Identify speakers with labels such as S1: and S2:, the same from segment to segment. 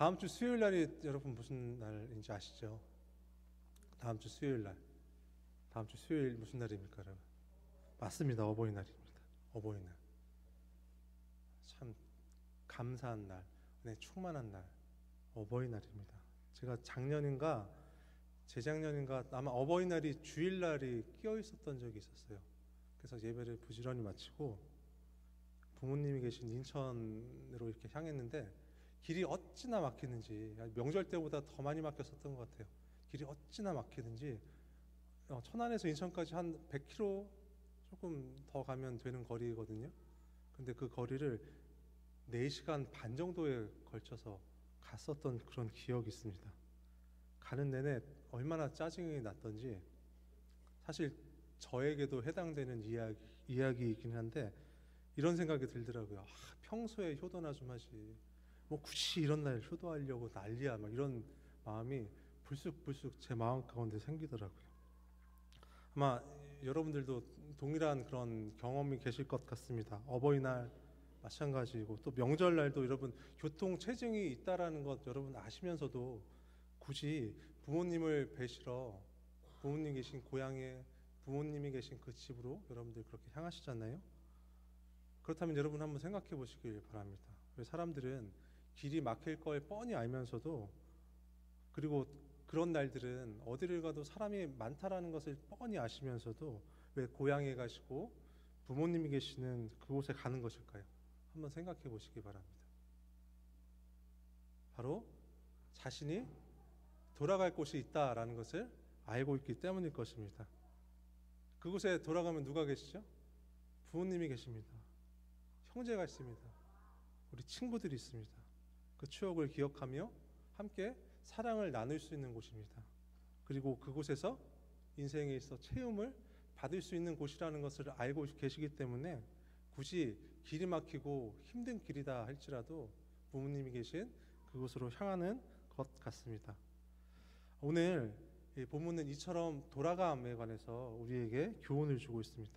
S1: 다음 주 수요일 날이 여러분 무슨 날인지 아시죠? 다음 주 수요일 날. 다음 주 수요일 무슨 날입니까, 여러분? 맞습니다. 어버이날입니다. 어버이날. 참 감사한 날, 네, 충만한 날, 어버이날입니다. 제가 작년인가 재작년인가 아마 어버이날이 주일날이 끼어 있었던 적이 있었어요. 그래서 예배를 부지런히 마치고 부모님이 계신 인천으로 이렇게 향했는데 길이 어찌나 막히는지, 명절 때보다 더 많이 막혔었던 것 같아요. 길이 어찌나 막히는지 천안에서 인천까지 한 100km 조금 더 가면 되는 거리거든요. 근데 그 거리를 4시간 반 정도에 걸쳐서 갔었던 그런 기억이 있습니다. 가는 내내 얼마나 짜증이 났던지, 사실 저에게도 해당되는 이야기이긴 한데 이런 생각이 들더라고요. 평소에 효도나 좀 하지, 뭐 굳이 이런 날 효도하려고 난리야, 막 이런 마음이 불쑥불쑥 제 마음 가운데 생기더라고요. 아마 여러분들도 동일한 그런 경험이 계실 것 같습니다. 어버이날 마찬가지고 또 명절날도 여러분 교통 체증이 있다라는 것 여러분 아시면서도 굳이 부모님을 뵈시러 부모님 계신 고향에 부모님이 계신 그 집으로 여러분들 그렇게 향하시잖아요. 그렇다면 여러분 한번 생각해 보시길 바랍니다. 사람들은 길이 막힐 걸 뻔히 알면서도, 그리고 그런 날들은 어디를 가도 사람이 많다라는 것을 뻔히 아시면서도 왜 고향에 가시고 부모님이 계시는 그곳에 가는 것일까요? 한번 생각해 보시기 바랍니다. 바로 자신이 돌아갈 곳이 있다라는 것을 알고 있기 때문일 것입니다. 그곳에 돌아가면 누가 계시죠? 부모님이 계십니다. 형제가 있습니다. 우리 친구들이 있습니다. 그 추억을 기억하며 함께 사랑을 나눌 수 있는 곳입니다. 그리고 그곳에서 인생에 있어 체험을 받을 수 있는 곳이라는 것을 알고 계시기 때문에 굳이 길이 막히고 힘든 길이다 할지라도 부모님이 계신 그곳으로 향하는 것 같습니다. 오늘 이 본문은 이처럼 돌아감에 관해서 우리에게 교훈을 주고 있습니다.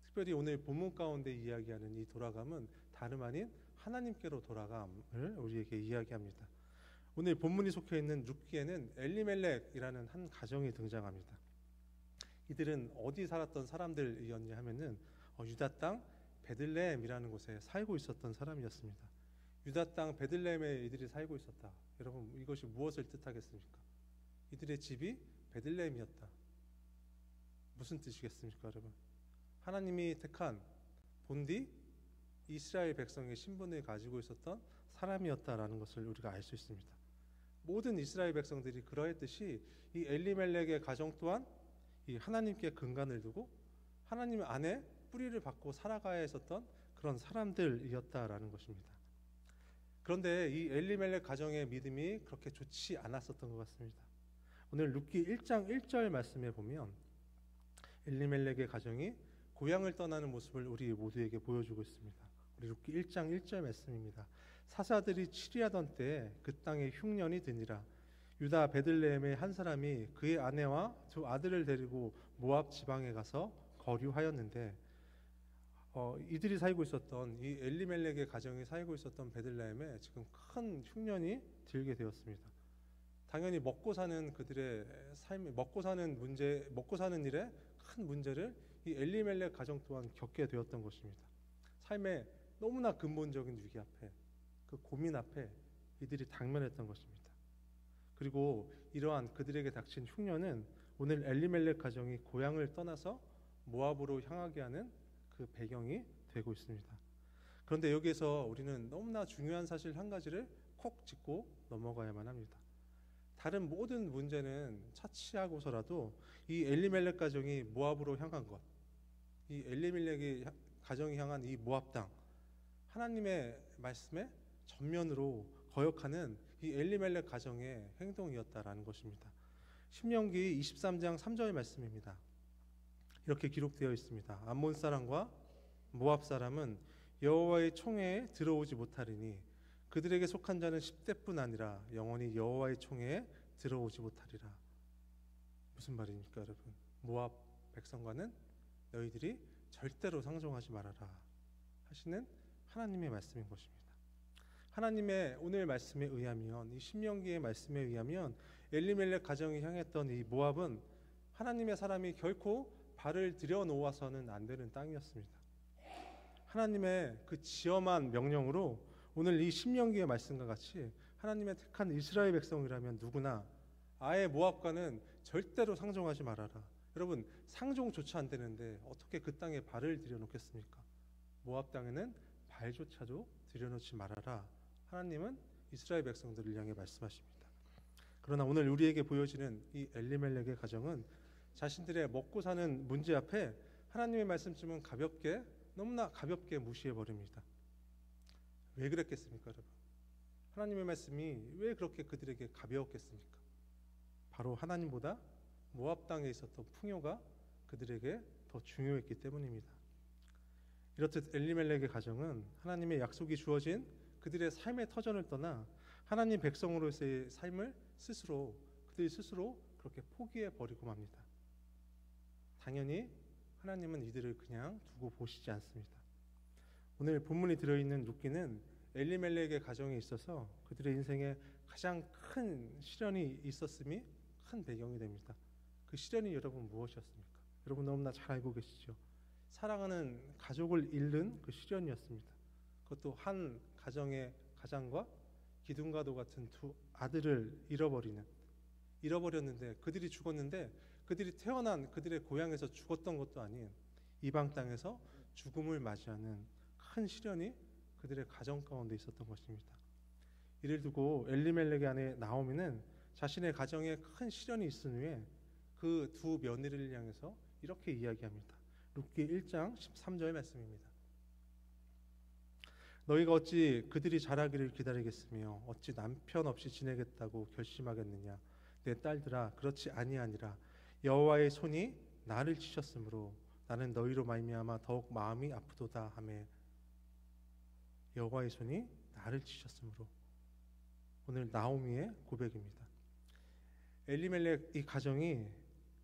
S1: 특별히 오늘 본문 가운데 이야기하는 이 돌아감은 다름 아닌 하나님께로 돌아감을 우리에게 이야기합니다. 오늘 본문이 속해 있는 룻기에는 엘리멜렉이라는 한 가정이 등장합니다. 이들은 어디 살았던 사람들이었냐 하면은 유다 땅 베들레헴이라는 곳에 살고 있었던 사람이었습니다. 유다 땅 베들레헴에 이들이 살고 있었다. 여러분, 이것이 무엇을 뜻하겠습니까? 이들의 집이 베들레헴이었다. 무슨 뜻이겠습니까, 여러분? 하나님이 택한 본디 이스라엘 백성의 신분을 가지고 있었던 사람이었다라는 것을 우리가 알 수 있습니다. 모든 이스라엘 백성들이 그러했듯이 이 엘리멜렉의 가정 또한 이 하나님께 근간을 두고 하나님 안에 뿌리를 받고 살아가야 했었던 그런 사람들이었다라는 것입니다. 그런데 이 엘리멜렉 가정의 믿음이 그렇게 좋지 않았었던 것 같습니다. 오늘 룻기 1장 1절 말씀에 보면 엘리멜렉의 가정이 고향을 떠나는 모습을 우리 모두에게 보여주고 있습니다. 우리 룻기 1장 1절 말씀입니다. 사사들이 치리하던 때에 그 땅에 흉년이 드니라. 유다 베들레헴의 한 사람이 그의 아내와 두 아들을 데리고 모압 지방에 가서 거류하였는데, 이들이 살고 있었던 이 엘리멜렉의 가정이 살고 있었던 베들레헴에 지금 큰 흉년이 들게 되었습니다. 당연히 먹고 사는 그들의 삶, 먹고 사는 일에 큰 문제를 이 엘리멜렉 가정 또한 겪게 되었던 것입니다. 삶의 너무나 근본적인 위기 앞에, 그 고민 앞에 이들이 당면했던 것입니다. 그리고 이러한 그들에게 닥친 흉년은 오늘 엘리멜렉 가정이 고향을 떠나서 모압으로 향하게 하는 그 배경이 되고 있습니다. 그런데 여기에서 우리는 너무나 중요한 사실 한 가지를 콕 짚고 넘어가야만 합니다. 다른 모든 문제는 차치하고서라도 이 엘리멜렉 가정이 모압으로 향한 것, 이 엘리멜렉이 가정이 향한 이 모압 땅, 하나님의 말씀에 전면으로 거역하는 이 엘리멜렉 가정의 행동이었다라는 것입니다. 신명기 23장 3절 말씀입니다. 이렇게 기록되어 있습니다. 암몬 사람과 모압 사람은 여호와의 총회에 들어오지 못하리니 그들에게 속한 자는 10대뿐 아니라 영원히 여호와의 총회에 들어오지 못하리라. 무슨 말입니까, 여러분? 모압 백성과는 너희들이 절대로 상종하지 말아라 하시는 하나님의 말씀인 것입니다. 하나님의 오늘 말씀에 의하면, 이 신명기의 말씀에 의하면 엘리멜렉 가정이 향했던 이 모압은 하나님의 사람이 결코 발을 들여놓아서는 안 되는 땅이었습니다. 하나님의 그 지엄한 명령으로 오늘 이 신명기의 말씀과 같이 하나님의 택한 이스라엘 백성이라면 누구나 아예 모압과는 절대로 상종하지 말아라. 여러분, 상종조차 안 되는데 어떻게 그 땅에 발을 들여놓겠습니까? 모압 땅에는 발조차도 들여놓지 말아라. 하나님은 이스라엘 백성들을 향해 말씀하십니다. 그러나 오늘 우리에게 보여지는 이 엘리멜렉의 가정은 자신들의 먹고 사는 문제 앞에 하나님의 말씀쯤은 너무나 가볍게 무시해 버립니다. 왜 그랬겠습니까, 여러분? 하나님의 말씀이 왜 그렇게 그들에게 가벼웠겠습니까? 바로 하나님보다 모압 땅에 있었던 풍요가 그들에게 더 중요했기 때문입니다. 이렇듯 엘리멜렉의 가정은 하나님의 약속이 주어진 그들의 삶의 터전을 떠나 하나님 백성으로서의 삶을 그들 스스로 그렇게 포기해 버리고 맙니다. 당연히 하나님은 이들을 그냥 두고 보시지 않습니다. 오늘 본문이 들어있는 룻기는 엘리멜렉의 가정에 있어서 그들의 인생에 가장 큰 시련이 있었음이 큰 배경이 됩니다. 그 시련이 여러분 무엇이었습니까? 여러분 너무나 잘 알고 계시죠? 사랑하는 가족을 잃는 그 시련이었습니다. 그것도 한 가정의 가장과 기둥과도 같은 두 아들을 잃어버렸는데 그들이 죽었는데 그들이 태어난 그들의 고향에서 죽었던 것도 아닌 이방 땅에서 죽음을 맞이하는 큰 시련이 그들의 가정 가운데 있었던 것입니다. 이를 두고 엘리멜렉의 아내 나오미는 자신의 가정에 큰 시련이 있은 후에 그 두 며느리를 향해서 이렇게 이야기합니다. 룻기 1장 13절 말씀입니다. 너희가 어찌 그들이 자라기를 기다리겠으며 어찌 남편 없이 지내겠다고 결심하겠느냐. 내 딸들아, 그렇지 아니하니라. 여호와의 손이 나를 치셨으므로 나는 너희로 말미암아 더욱 마음이 아프도다 하매. 여호와의 손이 나를 치셨으므로. 오늘 나오미의 고백입니다. 엘리멜렉 이 가정이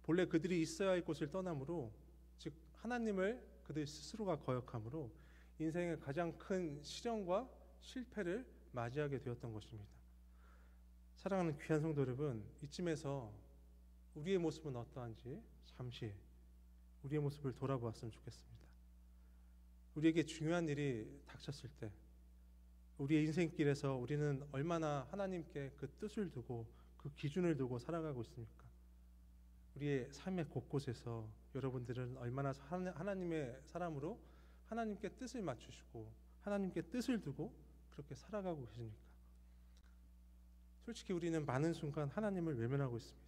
S1: 본래 그들이 있어야 할 곳을 떠남으로, 즉 하나님을 그들 스스로가 거역함으로 인생의 가장 큰 시련과 실패를 맞이하게 되었던 것입니다. 사랑하는 귀한 성도 여러분, 이쯤에서 우리의 모습은 어떠한지 잠시 우리의 모습을 돌아보았으면 좋겠습니다. 우리에게 중요한 일이 닥쳤을 때 우리의 인생길에서 우리는 얼마나 하나님께 그 뜻을 두고 그 기준을 두고 살아가고 있습니까? 우리의 삶의 곳곳에서 여러분들은 얼마나 하나님의 사람으로 하나님께 뜻을 맞추시고 하나님께 뜻을 두고 그렇게 살아가고 계십니까? 솔직히 우리는 많은 순간 하나님을 외면하고 있습니다.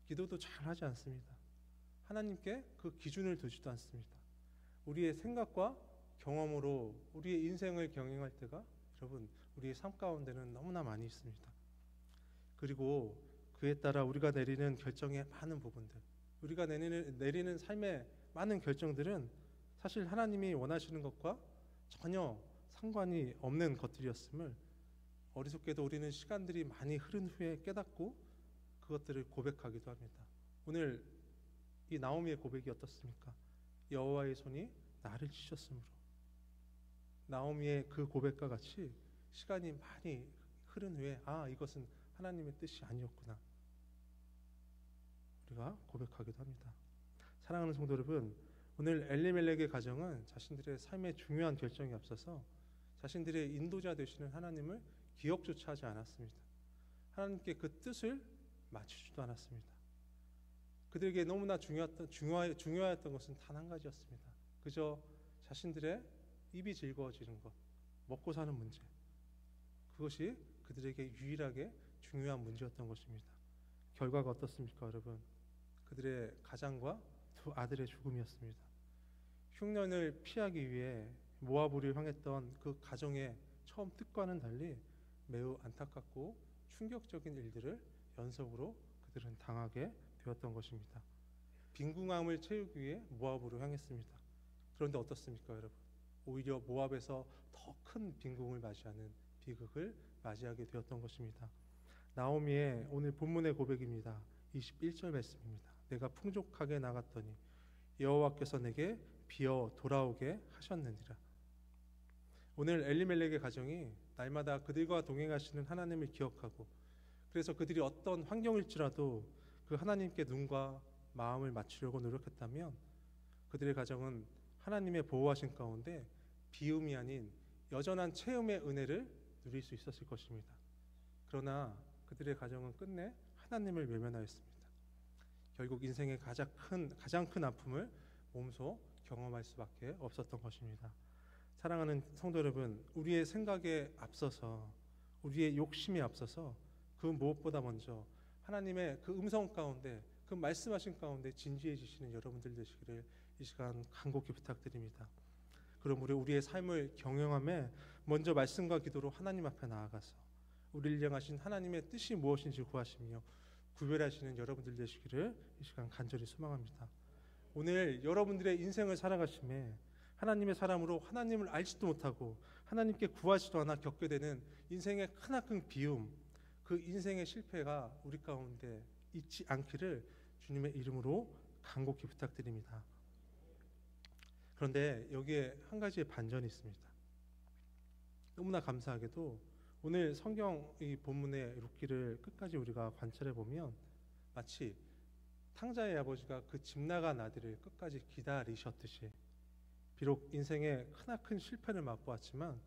S1: 기도도 잘 하지 않습니다. 하나님께 그 기준을 두지도 않습니다. 우리의 생각과 경험으로 우리의 인생을 경영할 때가 여러분 우리의 삶 가운데는 너무나 많이 있습니다. 그리고 그에 따라 우리가 내리는 결정의 많은 부분들, 우리가 내리는 삶의 많은 결정들은 사실 하나님이 원하시는 것과 전혀 상관이 없는 것들이었음을 어리석게도 우리는 시간들이 많이 흐른 후에 깨닫고 그것들을 고백하기도 합니다. 오늘 이 나오미의 고백이 어떻습니까? 여호와의 손이 나를 치셨으므로. 나오미의 그 고백과 같이 시간이 많이 흐른 후에 이것은 하나님의 뜻이 아니었구나, 우리가 고백하기도 합니다. 사랑하는 성도 여러분, 오늘 엘리멜렉의 가정은 자신들의 삶의 중요한 결정에 앞서서 자신들의 인도자 되시는 하나님을 기억조차 하지 않았습니다. 하나님께 그 뜻을 맞추지도 않았습니다. 그들에게 너무나 중요했던 것은 단 한 가지였습니다. 그저 자신들의 입이 즐거워지는 것, 먹고 사는 문제, 그것이 그들에게 유일하게 중요한 문제였던 것입니다. 결과가 어떻습니까, 여러분? 그들의 가장과 두 아들의 죽음이었습니다. 흉년을 피하기 위해 모압으로 향했던 그 가정의 처음 뜻과는 달리 매우 안타깝고 충격적인 일들을 연속으로 그들은 당하게 되었던 것입니다. 빈궁함을 채우기 위해 모압으로 향했습니다. 그런데 어떻습니까, 여러분? 오히려 모압에서 더 큰 빈궁을 맞이하는 비극을 맞이하게 되었던 것입니다. 나오미의 오늘 본문의 고백입니다. 21절 말씀입니다. 내가 풍족하게 나갔더니 여호와께서 내게 비어 돌아오게 하셨느니라. 오늘 엘리멜렉의 가정이 날마다 그들과 동행하시는 하나님을 기억하고, 그래서 그들이 어떤 환경일지라도 그 하나님께 눈과 마음을 맞추려고 노력했다면 그들의 가정은 하나님의 보호하신 가운데 비움이 아닌 여전한 체험의 은혜를 누릴 수 있었을 것입니다. 그러나 그들의 가정은 끝내 하나님을 외면하였습니다. 결국 인생의 가장 큰 아픔을 몸소 경험할 수밖에 없었던 것입니다. 사랑하는 성도 여러분, 우리의 생각에 앞서서, 우리의 욕심에 앞서서 그 무엇보다 먼저 하나님의 그 음성 가운데, 그 말씀하신 가운데 진지해지시는 여러분들 되시기를 이 시간 간곡히 부탁드립니다. 그럼 우리의 삶을 경영함에 먼저 말씀과 기도로 하나님 앞에 나아가서 우리를 향하신 하나님의 뜻이 무엇인지 구하시며 구별하시는 여러분들 되시기를 이 시간 간절히 소망합니다. 오늘 여러분들의 인생을 살아가심에 하나님의 사람으로 하나님을 알지도 못하고 하나님께 구하지도 않아 겪게 되는 인생의 크나큰 비움, 그 인생의 실패가 우리 가운데 있지 않기를 주님의 이름으로 간곡히 부탁드립니다. 그런데 여기에 한 가지의 반전이 있습니다. 너무나 감사하게도 오늘 성경 이 본문의 룻기를 끝까지 우리가 관찰해 보면 마치 탕자의 아버지가 그 집 나간 아들을 끝까지 기다리셨듯이, 비록 인생에 크나큰 실패를 맛보았지만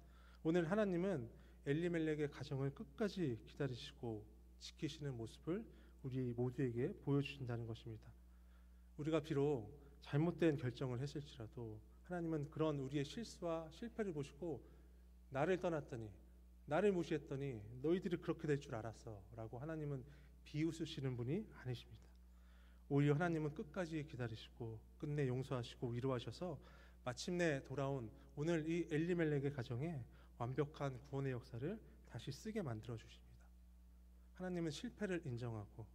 S1: 오늘 하나님은 엘리멜렉의 가정을 끝까지 기다리시고 지키시는 모습을 우리 모두에게 보여주신다는 것입니다. 우리가 비록 잘못된 결정을 했을지라도 하나님은 그런 우리의 실수와 실패를 보시고 나를 떠났더니, 나를 무시했더니 너희들이 그렇게 될 줄 알았어 라고 하나님은 비웃으시는 분이 아니십니다. 오히려 하나님은 끝까지 기다리시고 끝내 용서하시고 위로하셔서 마침내 돌아온 오늘 이 엘리멜렉의 가정에 완벽한 구원의 역사를 다시 쓰게 만들어 주십니다. 하나님은 실패를 인정하고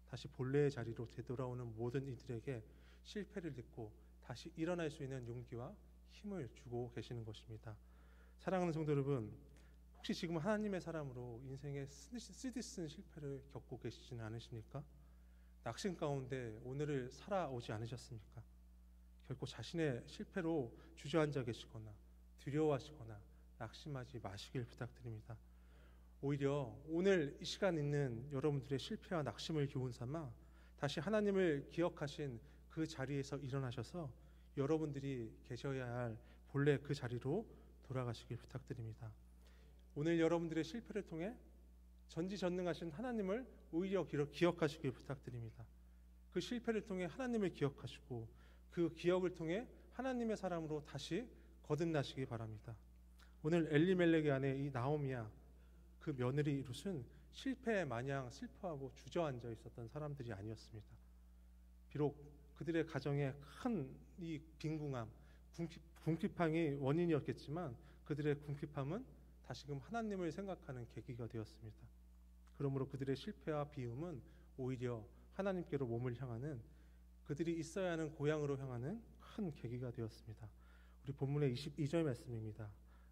S1: 다시 본래의 자리로 되돌아오는 모든 이들에게 실패를 딛고 다시 일어날 수 있는 용기와 힘을 주고 계시는 것입니다. 사랑하는 성도 여러분, 혹시 지금 하나님의 사람으로 인생의 쓰디쓴 실패를 겪고 계시지는 않으십니까? 낙심 가운데 오늘을 살아오지 않으셨습니까? 결코 자신의 실패로 주저앉아 계시거나 두려워하시거나 낙심하지 마시길 부탁드립니다. 오히려 오늘 이 시간 있는 여러분들의 실패와 낙심을 교훈 삼아 다시 하나님을 기억하신 그 자리에서 일어나셔서 여러분들이 계셔야 할 본래 그 자리로 돌아가시길 부탁드립니다. 오늘 여러분들의 실패를 통해 전지전능하신 하나님을 오히려 기억하시길 부탁드립니다. 그 실패를 통해 하나님을 기억하시고 그 기억을 통해 하나님의 사람으로 다시 거듭나시기 바랍니다. 오늘 엘리멜렉의 아내 이 나오미야, 그 며느리 룻은 실패에 마냥 슬퍼하고 주저앉아 있었던 사람들이 아니었습니다. 비록 그들의 가정에 큰 이 빈궁함, 궁핍함이 원인이었겠지만 그들의 궁핍함은 다시금 하나님을 생각하는 계기가 되었습니다. 그러므로 그들의 실패와 비움은 오히려 하나님께로 몸을 향하는, 그들이 있어야 하는 고향으로 향하는 큰 계기가 되었습니다. 우리 본문의 22절 말씀입니다.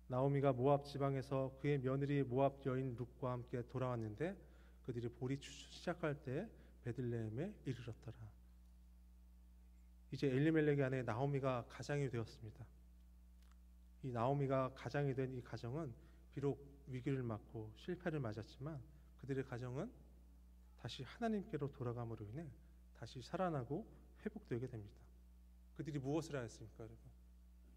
S1: 나오미가 모압 지방에서 그의 며느리 모압 여인 룻과 함께 돌아왔는데 그들이 보리 시작할 때 베들레헴에 이르렀더라. 이제 엘리멜렉의 아내 나오미가 가장이 되었습니다. 이 나오미가 가장이 된 이 가정은 비록 위기를 맞고 실패를 맞았지만 그들의 가정은 다시 하나님께로 돌아감으로 인해 다시 살아나고 회복되게 됩니다. 그들이 무엇을 하였습니까, 여러분?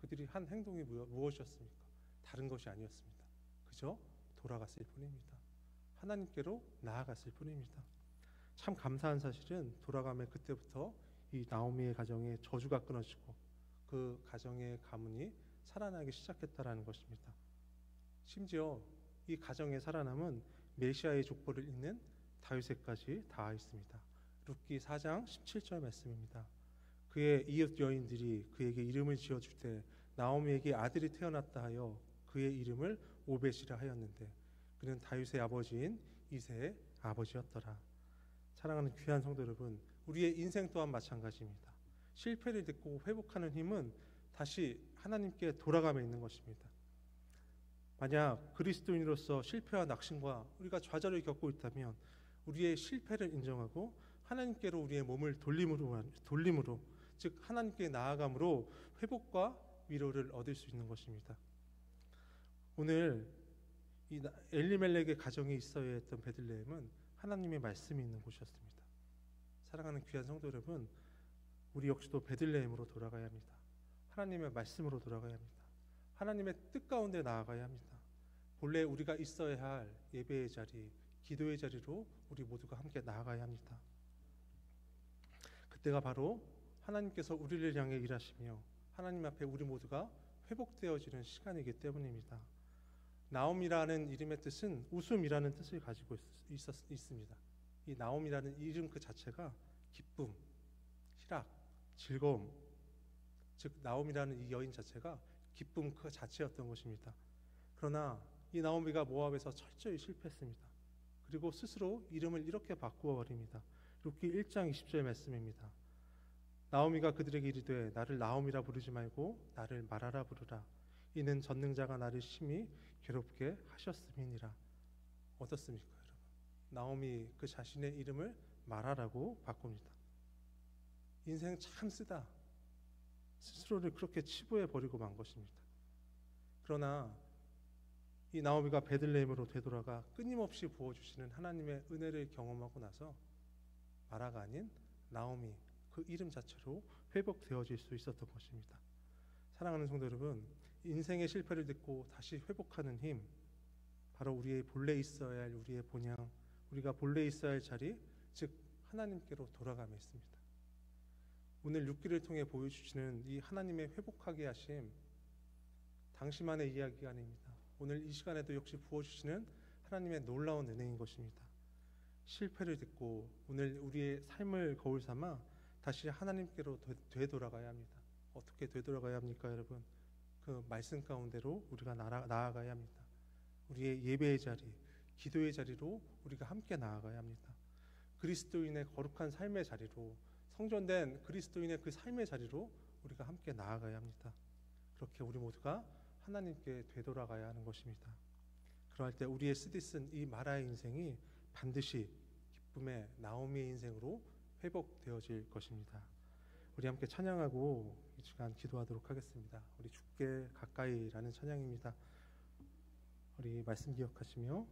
S1: 그들이 한 행동이 무엇이었습니까? 다른 것이 아니었습니다. 그저 돌아갔을 뿐입니다. 하나님께로 나아갔을 뿐입니다. 참 감사한 사실은 돌아감에 그때부터 이 나오미의 가정에 저주가 끊어지고 그 가정의 가문이 살아나기 시작했다라는 것입니다. 심지어 이 가정의 살아남은 메시아의 족보를 잇는 다윗에까지 닿아 있습니다. 룻기 4장 17절 말씀입니다. 그의 이웃 여인들이 그에게 이름을 지어줄 때 나오미에게 아들이 태어났다 하여 그의 이름을 오벳이라 하였는데 그는 다윗의 아버지인 이새의 아버지였더라. 사랑하는 귀한 성도 여러분, 우리의 인생 또한 마찬가지입니다. 실패를 딛고 회복하는 힘은 다시 하나님께 돌아감에 있는 것입니다. 만약 그리스도인으로서 실패와 낙심과 우리가 좌절을 겪고 있다면 우리의 실패를 인정하고 하나님께로 우리의 몸을 돌림으로, 즉 하나님께 나아감으로 회복과 위로를 얻을 수 있는 것입니다. 오늘 엘리멜렉의 가정이 있어야 했던 베들레헴은 하나님의 말씀이 있는 곳이었습니다. 사랑하는 귀한 성도 여러분, 우리 역시도 베들레헴으로 돌아가야 합니다. 하나님의 말씀으로 돌아가야 합니다. 하나님의 뜻 가운데 나아가야 합니다. 본래 우리가 있어야 할 예배의 자리, 기도의 자리로 우리 모두가 함께 나아가야 합니다. 그때가 바로 하나님께서 우리를 향해 일하시며 하나님 앞에 우리 모두가 회복되어지는 시간이기 때문입니다. 나옴이라는 이름의 뜻은 웃음이라는 뜻을 가지고 있습니다. 이 나옴이라는 이름 그 자체가 기쁨, 희락, 즐거움, 즉 나옴이라는 이 여인 자체가 기쁨 그 자체였던 것입니다. 그러나 이 나오미가 모압에서 철저히 실패했습니다. 그리고 스스로 이름을 이렇게 바꾸어 버립니다. 룻기 1장 20절 말씀입니다. 나오미가 그들에게 이르되 나를 나오미라 부르지 말고 나를 마라라 부르라. 이는 전능자가 나를 심히 괴롭게 하셨음이니라. 어떻습니까, 여러분? 나오미 그 자신의 이름을 마라라고 바꿉니다. 인생 참 쓰다. 스스로를 그렇게 치부해 버리고 만 것입니다. 그러나 이 나오미가 베들레헴으로 되돌아가 끊임없이 부어주시는 하나님의 은혜를 경험하고 나서 마라가 아닌 나오미 그 이름 자체로 회복되어질 수 있었던 것입니다. 사랑하는 성도 여러분, 인생의 실패를 듣고 다시 회복하는 힘, 바로 우리의 본래 있어야 할 우리의 본향, 우리가 본래 있어야 할 자리, 즉 하나님께로 돌아감에 있습니다. 오늘 룻기를 통해 보여주시는 이 하나님의 회복하게 하심, 당시만의 이야기가 아닙니다. 오늘 이 시간에도 역시 부어주시는 하나님의 놀라운 은혜인 것입니다. 실패를 듣고 오늘 우리의 삶을 거울 삼아 다시 하나님께로 되돌아가야 합니다. 어떻게 되돌아가야 합니까, 여러분? 그 말씀 가운데로 우리가 나아가야 합니다. 우리의 예배의 자리, 기도의 자리로 우리가 함께 나아가야 합니다. 그리스도인의 거룩한 삶의 자리로, 성전된 그리스도인의 그 삶의 자리로 우리가 함께 나아가야 합니다. 그렇게 우리 모두가 하나님께 되돌아가야 하는 것입니다. 그러할 때 우리의 쓰디쓴 이 마라의 인생이 반드시 기쁨의 나오미의 인생으로 회복되어질 것입니다. 우리 함께 찬양하고 이 시간 기도하도록 하겠습니다. 우리 주께 가까이라는 찬양입니다. 우리 말씀 기억하시며